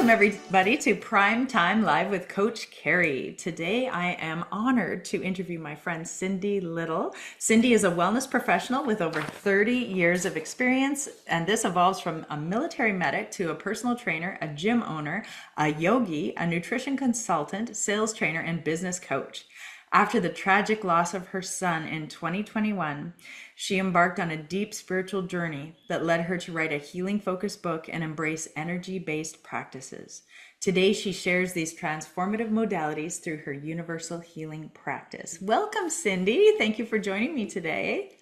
Welcome, everybody, to Prime Time Live with Coach Kary. Today, I am honored to interview my friend Cindy Little. Cindy is a wellness professional with over 30 years of experience, and this evolves from a military medic to a personal trainer, a gym owner, a yogi, a nutrition consultant, sales trainer, and business coach. After the tragic loss of her son in 2021, she embarked on a deep spiritual journey that led her to write a healing focused book and embrace energy based practices. Today, she shares these transformative modalities through her universal healing practice. Welcome, Cindy. Thank you for joining me today.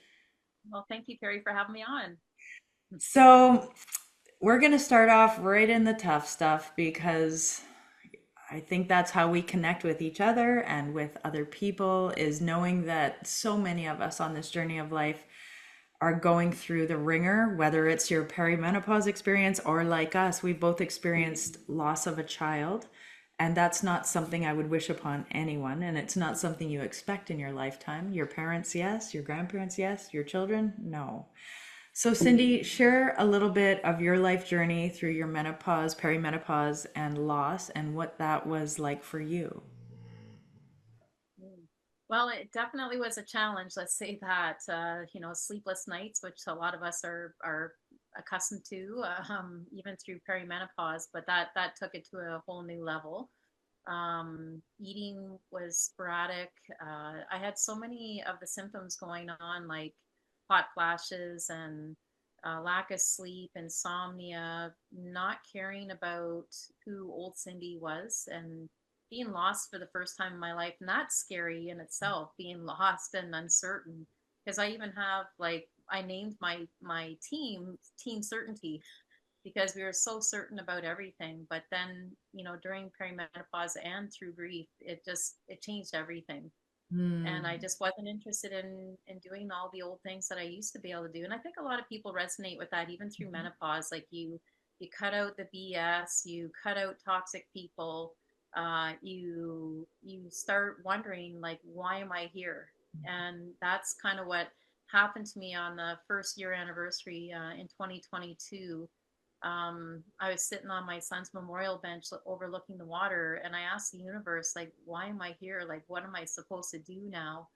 Well, thank you, Kary, for having me on. So, we're going to start off right in the tough stuff because I think that's how we connect with each other and with other people, is knowing that so many of us on this journey of life are going through the ringer, whether it's your perimenopause experience or like us, we both experienced loss of a child. And that's not something I would wish upon anyone. And it's not something you expect in your lifetime. Your parents, yes. Your grandparents, yes. Your children, no. So, Cindy, share a little bit of your life journey through your menopause, perimenopause, and loss, and what that was like for you. Mm. Well, it definitely was a challenge. Let's say that, sleepless nights, which a lot of us are accustomed to, even through perimenopause, but that took it to a whole new level. Eating was sporadic. I had so many of the symptoms going on, like hot flashes and lack of sleep, insomnia, not caring about who old Cindy was, and being lost for the first time in my life. And that's scary in itself, being lost and uncertain. Because I even have like I named my Team Certainty because we were so certain about everything. But then, during perimenopause and through grief, it changed everything. And I Hmm. just wasn't interested in doing all the old things that I used to be able to do. And I think a lot of people resonate with that even through menopause. Like you cut out the BS, you cut out toxic people, you start wondering like, why am I here? And that's kind of what happened to me on the first year anniversary in 2022. I was sitting on my son's memorial bench overlooking the water, and I asked the universe, like, why am I here? Like, what am I supposed to do now?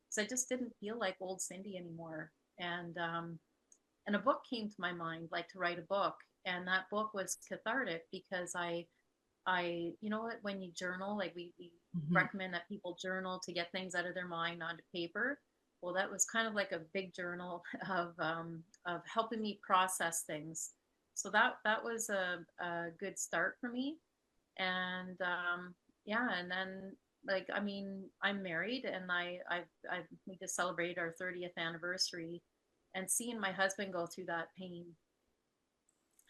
Because I just didn't feel like old Cindy anymore. And a book came to my mind, like to write a book, and that book was cathartic because you know what, when you journal, like we Mhm. recommend that people journal to get things out of their mind onto paper. Well, that was kind of like a big journal of helping me process things. So that was a good start for me. And yeah, and then like I mean, I'm married, and I we just celebrated our 30th anniversary, and seeing my husband go through that pain,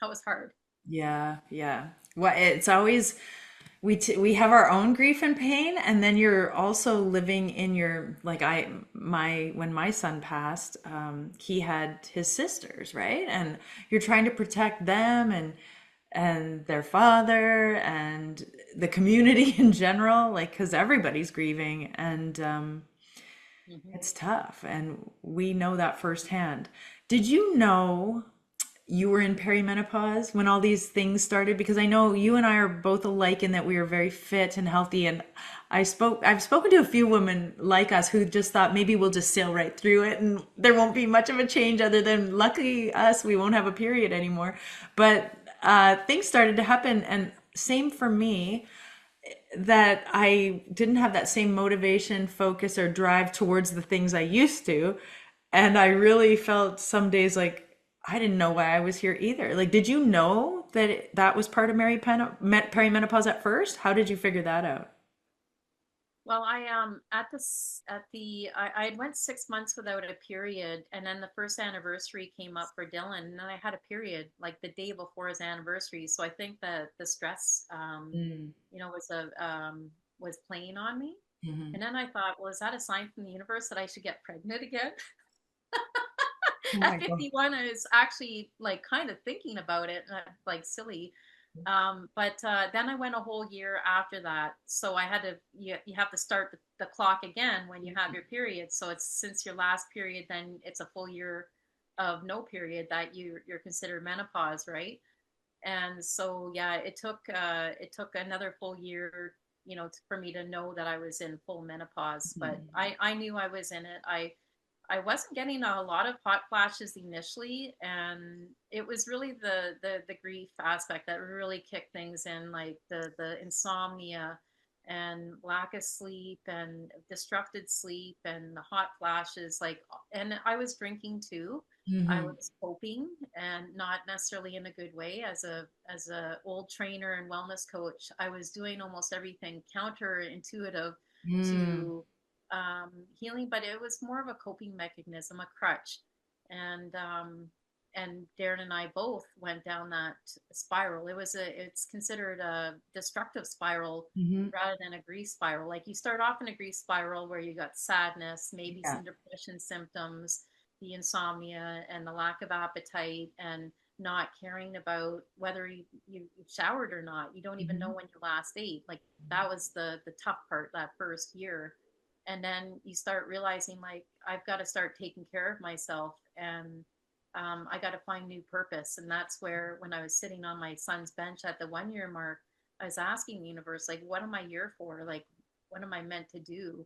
that was hard. Yeah, yeah. Well, it's always we have our own grief and pain, and then you're also living in your like I my when my son passed, he had his sisters, right? And you're trying to protect them and their father and the community in general, like because everybody's grieving, and Hmm. it's tough, and we know that firsthand. Did you know you were in perimenopause when all these things started? Because I know you and I are both alike in that we are very fit and healthy. And I've spoken to a few women like us who just thought maybe we'll just sail right through it and there won't be much of a change other than luckily us, we won't have a period anymore. But things started to happen. And same for me, that I didn't have that same motivation, focus, or drive towards the things I used to. And I really felt some days like I didn't know why I was here either. Like, did you know that that was part of perimenopause at first? How did you figure that out? Well, I at this at the I had went 6 months without a period, and then the first anniversary came up for Dylan, and then I had a period like the day before his anniversary. So I think that the stress, Mm. was playing on me. Hmm. And then I thought, well, is that a sign from the universe that I should get pregnant again? Oh At my God. 51, I was actually like kind of thinking about it, like silly. But then I went a whole year after that. So I had to, you have to start the clock again when you have your period. So it's since your last period, then it's a full year of no period that you're considered menopause, right? And so yeah, it took another full year, for me to know that I was in full menopause. But I knew I was in it. I wasn't getting a lot of hot flashes initially, and it was really the grief aspect that really kicked things in, like the insomnia and lack of sleep and disrupted sleep and the hot flashes, like, and I was drinking too. I Mm-hmm. was coping, and not necessarily in a good way. As a old trainer and wellness coach, I was doing almost everything counterintuitive Mm. to healing, but it was more of a coping mechanism, a crutch. And Darren and I both went down that spiral. It's considered a destructive spiral Mm-hmm. rather than a grief spiral. Like, you start off in a grief spiral where you got sadness, maybe Yeah. some depression symptoms, the insomnia and the lack of appetite, and not caring about whether you showered or not. You don't even know Mm-hmm. when you last ate. Like, that was the tough part that first year. And then you start realizing, like, I've got to start taking care of myself, and I got to find new purpose. And that's where, when I was sitting on my son's bench at the 1 year mark, I was asking the universe, like, what am I here for? Like, what am I meant to do?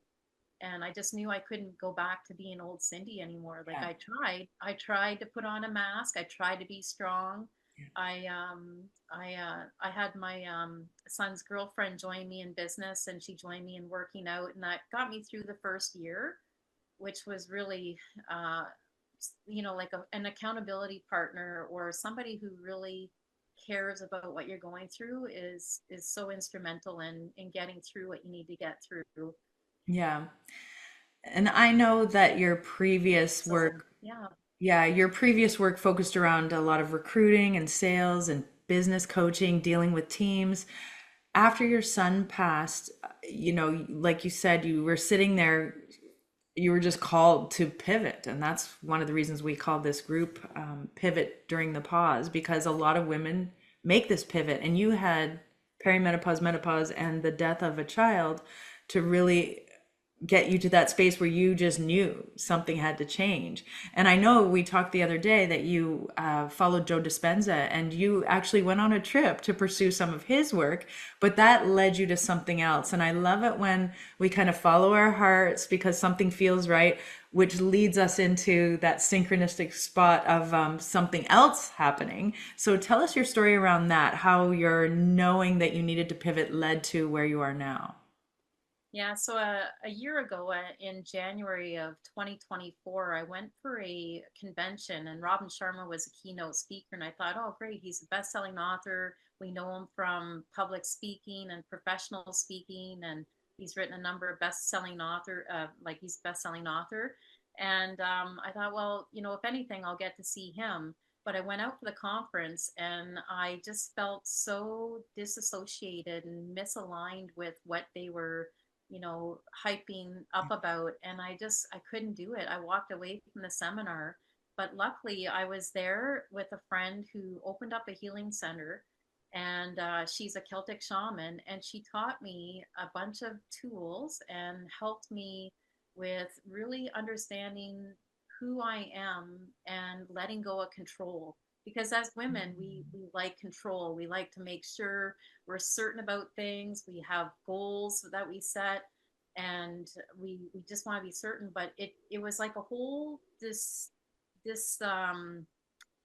And I just knew I couldn't go back to being old Cindy anymore. Like, Yeah. I tried to put on a mask. I tried to be strong. Yeah. I had my son's girlfriend join me in business, and she joined me in working out, and that got me through the first year, which was really, uh, like an accountability partner, or somebody who really cares about what you're going through, is so instrumental in getting through what you need to get through. Yeah. And I know that your previous So work, yeah. yeah, your previous work focused around a lot of recruiting and sales and business coaching, dealing with teams. After your son passed, like you said, you were sitting there, you were just called to pivot. And that's one of the reasons we called this group Pivot During the Pause, because a lot of women make this pivot. And you had perimenopause, menopause, and the death of a child to really get you to that space where you just knew something had to change. And I know we talked the other day that you followed Joe Dispenza and you actually went on a trip to pursue some of his work, but that led you to something else. And I love it when we kind of follow our hearts because something feels right, which leads us into that synchronistic spot of something else happening. So tell us your story around that, how your knowing that you needed to pivot led to where you are now. Yeah, so a year ago, in January of 2024, I went for a convention, and Robin Sharma was a keynote speaker. And I thought, oh, great, he's a best-selling author. We know him from public speaking and professional speaking, and he's written a number of best-selling author, like, he's a best-selling author. And I thought, well, if anything, I'll get to see him. But I went out for the conference, and I just felt so disassociated and misaligned with what they were, hyping up about. And I couldn't do it. I walked away from the seminar. But luckily, I was there with a friend who opened up a healing center, and she's a Celtic shaman, and she taught me a bunch of tools and helped me with really understanding who I am and letting go of control. Because as women, we like control. We like to make sure we're certain about things. We have goals that we set, and we just want to be certain. But it was like a whole this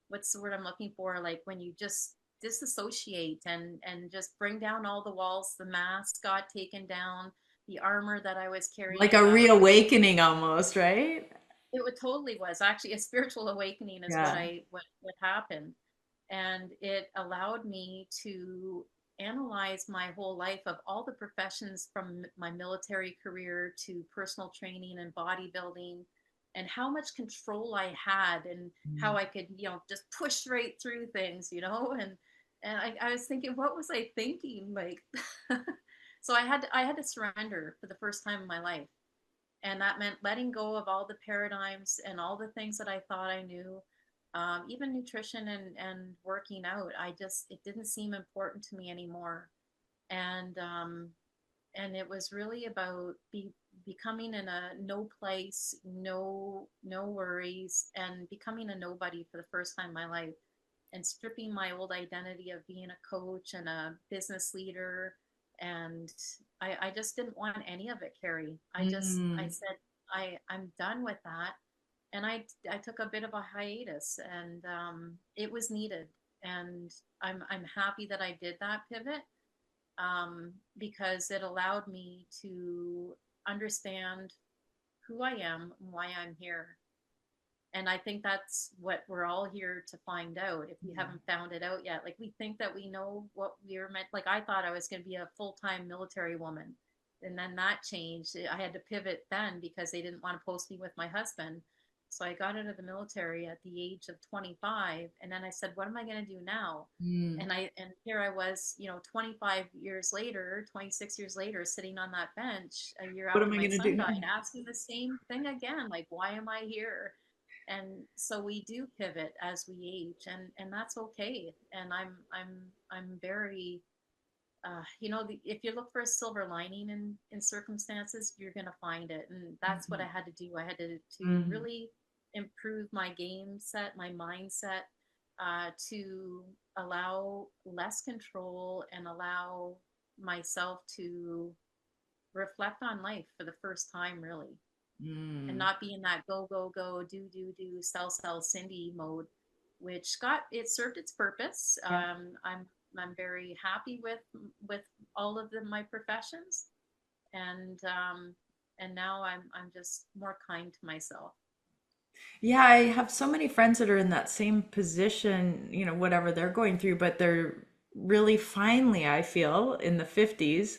what's the word I'm looking for? Like, when you just disassociate and just bring down all the walls, the mask got taken down, the armor that I was Like carrying a about. reawakening almost, right? It totally was actually a spiritual awakening, is Yeah. what happened. And it allowed me to analyze my whole life, of all the professions, from my military career to personal training and bodybuilding, and how much control I had, and how I could, just push right through things, and I was thinking, what was I thinking? Like, so I had to surrender for the first time in my life. And that meant letting go of all the paradigms and all the things that I thought I knew. Even nutrition and working out, it didn't seem important to me anymore. And um, and it was really about becoming in a no place, no worries, and becoming a nobody for the first time in my life. and stripping my old identity of being a coach and a business leader. And I just didn't want any of it, Kary. I Mm. said, I'm done with that. And I took a bit of a hiatus, and it was needed. And I'm happy that I did that pivot, because it allowed me to understand who I am and why I'm here. And I think that's what we're all here to find out if we haven't found it out yet. Like, we think that we know what we're meant. Like, I thought I was going to be a full-time military woman. And then that changed. I had to pivot then because they didn't want to post me with my husband. So I got out of the military at the age of 25. And then I said, what am I going to do now? Mm. And here I was, 25 years later, 26 years later, sitting on that bench a year What after am I my going to son do died, now? asking the same thing again, like, why am I here? And so we do pivot as we age, and that's okay. And I'm very, if you look for a silver lining in circumstances, you're gonna find it. And that's what I Mhm. had to do. I had to Mhm. really improve my game set, my mindset, to allow less control and allow myself to reflect on life for the first time, really, and Mm. not be in that go go go, do sell Cindy mode, which got it served its purpose. Yeah. I'm very happy with all of my professions, and now I'm just more kind to myself. Yeah, I have so many friends that are in that same position, whatever they're going through, but they're really finally, I feel, in the 50s,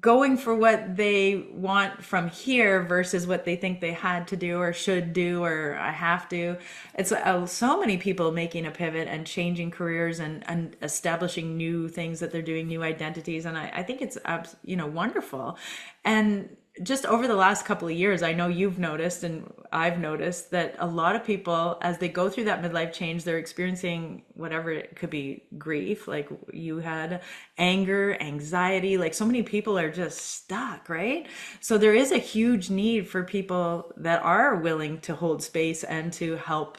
going for what they want from here versus what they think they had to do or should do or I have to. It's so many people making a pivot and changing careers and establishing new things that they're doing, new identities. And I think it's, wonderful. And just over the last couple of years, I know you've noticed and I've noticed that a lot of people, as they go through that midlife change, they're experiencing whatever it could be, grief, like you had, anger, anxiety. Like so many people are just stuck, right? So there is a huge need for people that are willing to hold space and to help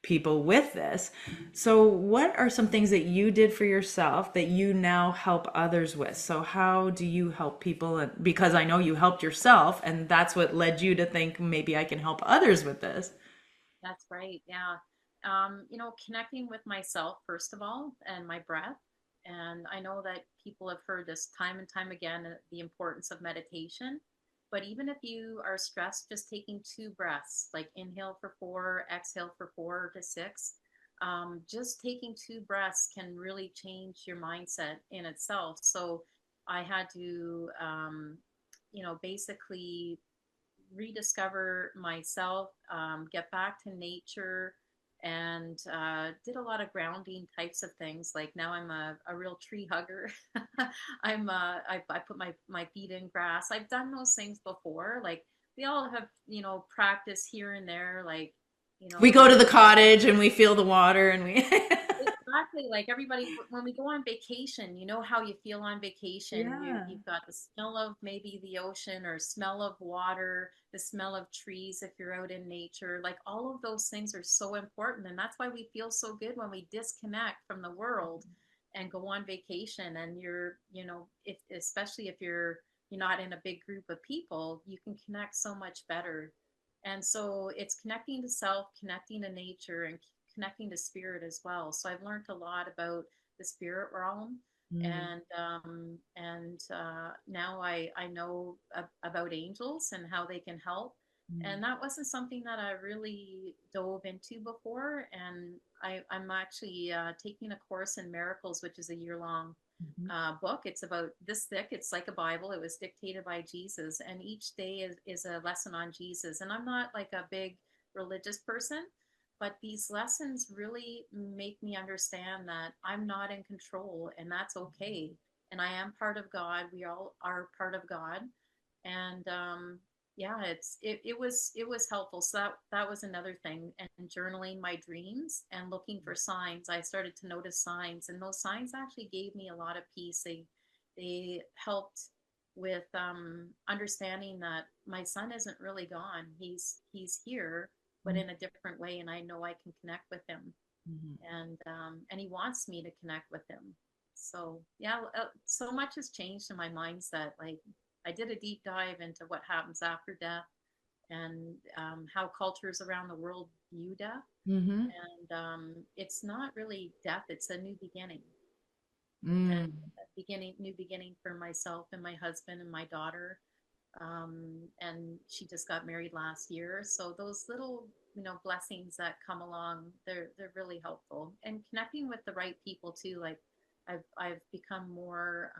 people with this. So, what are some things that you did for yourself that you now help others with? So, how do you help people? And because I know you helped yourself, and that's what led you to think maybe I can help others with this. That's right. Yeah. Connecting with myself, first of all, and my breath. And I know that people have heard this time and time again, the importance of meditation. But even if you are stressed, just taking 2 breaths, like inhale for 4, exhale for 4 to 6, just taking 2 breaths can really change your mindset in itself. So I had to, basically rediscover myself, get back to nature, and did a lot of grounding types of things. Like now I'm a real tree hugger. I put my feet in grass. I've done those things before. Like we all have, practice here and there. Like, We go to the cottage and we feel the water and we. exactly, like everybody, when we go on vacation, you know how you feel on vacation. Yeah. You've got the smell of maybe the ocean, or smell of water, the smell of trees if you're out in nature. Like all of those things are so important, and that's why we feel so good when we disconnect from the world and go on vacation. And if especially if you're not in a big group of people, you can connect so much better. And so it's connecting to self, connecting to nature, and connecting to spirit as well. So I've learned a lot about the spirit realm, Mm. and now I know about angels and how they can help. And that wasn't something that I really dove into before. And I'm actually taking a course in miracles, which is a year-long Mhm. book. It's about this thick. It's like a Bible. It was dictated by Jesus, and each day is a lesson on Jesus. And I'm not like a big religious person, but these lessons really make me understand that I'm not in control, and that's okay. And I am part of God. We all are part of God. And yeah, it was helpful. So that was another thing. And journaling my dreams and looking for signs. I started to notice signs, and those signs actually gave me a lot of peace. They helped with understanding that my son isn't really gone. He's here, but in a different way, and I know I can connect with him, Mhm. and he wants me to connect with him. So yeah, so much has changed in my mindset. Like I did a deep dive into what happens after death, and how cultures around the world view death. Mhm. And it's not really death; it's a new beginning, and Mm. a new beginning for myself and my husband and my daughter. And she just got married last year, so those little blessings that come along, they're really helpful. And connecting with the right people too. Like I've become more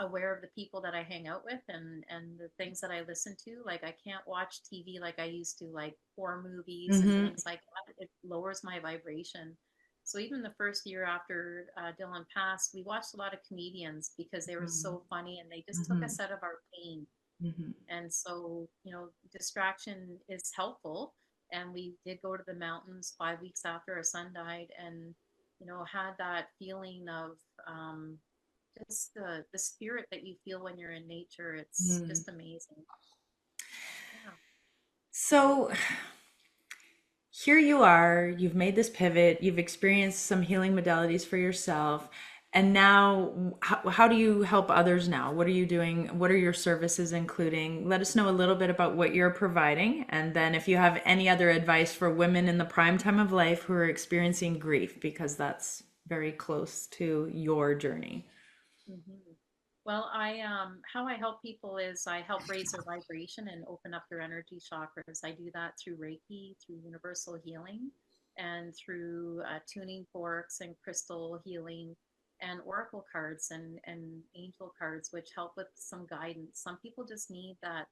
aware of the people that I hang out with, and the things that I listen to. Like I can't watch TV like I used to, like horror movies and Mhm. things like that. It lowers my vibration. So even the first year after Dylan passed, we watched a lot of comedians because they were Mhm. so funny and they just took Mhm. us out of our pain. Mhm. And so, distraction is helpful. And we did go to the mountains 5 weeks after our son died, and had that feeling of um, just the spirit that you feel when you're in nature. It's Mm. just amazing. Yeah. So here you are, you've made this pivot, you've experienced some healing modalities for yourself, and now how do you help others now? What are you doing? What are your services including? Let us know a little bit about what you're providing, and then if you have any other advice for women in the prime time of life who are experiencing grief, because that's very close to your journey. hmm Well, I how I help people is I help raise their vibration and open up their energy chakras. I do that through Reiki, through universal healing, and through tuning forks and crystal healing, and oracle cards and angel cards, which help with some guidance. Some people just need that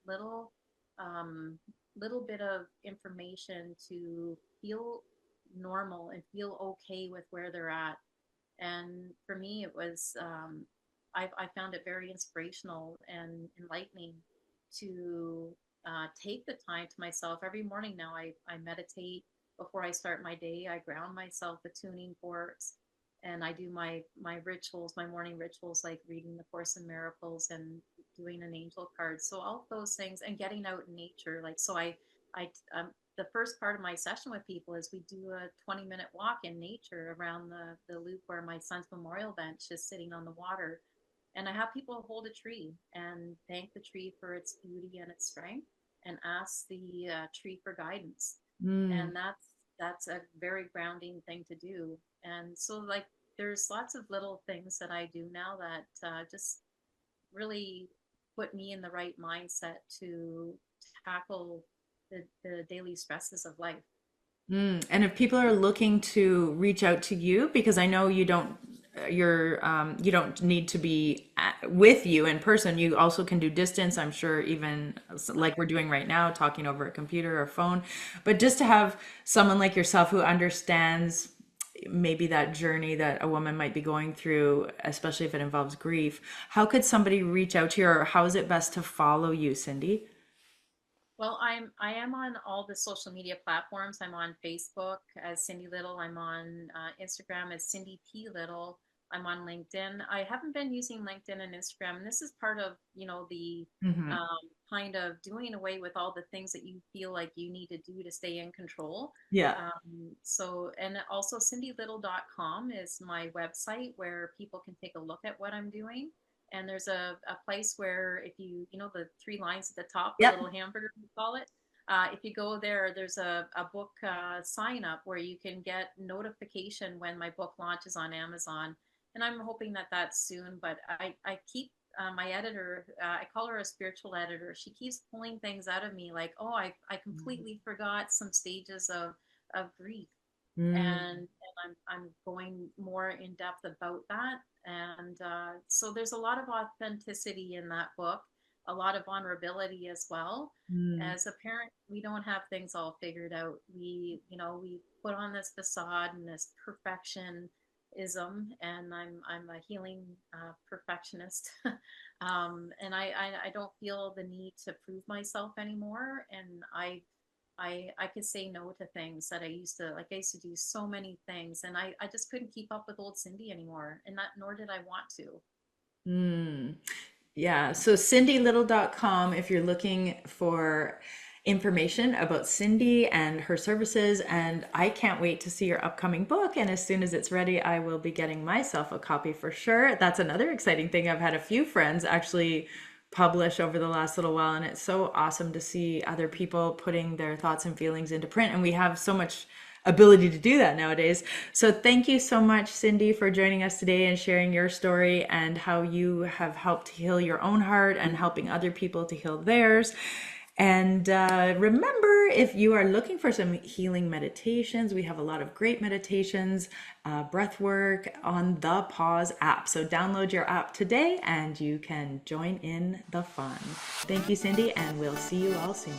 um, little bit of information to feel normal and feel okay with where they're at. And for me, it was, I found it very inspirational and enlightening to take the time to myself. Every morning now, I meditate before I start my day. I ground myself with tuning forks, and I do my rituals, my morning rituals, like reading the Course in Miracles and doing an angel card. So all of those things, and getting out in nature. Like so, I the first part of my session with people is we do a 20-minute walk in nature around the loop where my son's memorial bench is sitting on the water. And I have people hold a tree and thank the tree for its beauty and its strength, and ask the tree for guidance. Mm. And that's a very grounding thing to do. And so, like, there's lots of little things that I do now that just really put me in the right mindset to tackle the daily stresses of life. Mm. And if people are looking to reach out to you, because I know you don't need to be with you in person. You also can do distance. I'm sure even like we're doing right now, talking over a computer or phone. But just to have someone like yourself who understands maybe that journey that a woman might be going through, especially if it involves grief, how could somebody reach out to you, or how is it best to follow you, Cindy? Well, I am on all the social media platforms. I'm on Facebook as Cindy Little. I'm on Instagram as Cindy P Little. I'm on LinkedIn. I haven't been using LinkedIn and Instagram, and this is part of the Hmm. kind of doing away with all the things that you feel like you need to do to stay in control. Yeah. So, and also cindylittle.com is my website where people can take a look at what I'm doing. And there's a place where if the three lines at the top, the Yep. little hamburger, we call it. If you go there, there's a book sign up where you can get notification when my book launches on Amazon. And I'm hoping that that's soon, but I keep my editor, I call her a spiritual editor. She keeps pulling things out of me like, oh, I completely forgot some stages of grief, Mm. and I'm going more in depth about that. And so there's a lot of authenticity in that book, a lot of vulnerability as well. Mm. As a parent, we don't have things all figured out. We put on this facade and this perfectionism, and I'm a healing perfectionist. And I don't feel the need to prove myself anymore. And I could say no to things that I used to like. I used to do so many things, and I just couldn't keep up with old Cindy anymore, and that nor did I want to. Mm. Yeah, so cindylittle.com if you're looking for information about Cindy and her services, and I can't wait to see your upcoming book. And as soon as it's ready, I will be getting myself a copy for sure. That's another exciting thing. I've had a few friends actually publish over the last little while, and it's so awesome to see other people putting their thoughts and feelings into print. And we have so much ability to do that nowadays. So thank you so much, Cindy, for joining us today and sharing your story and how you have helped heal your own heart and helping other people to heal theirs. And remember, if you are looking for some healing meditations, we have a lot of great meditations, breath work on the Pause app. So download your app today and you can join in the fun. Thank you, Cindy, and we'll see you all soon.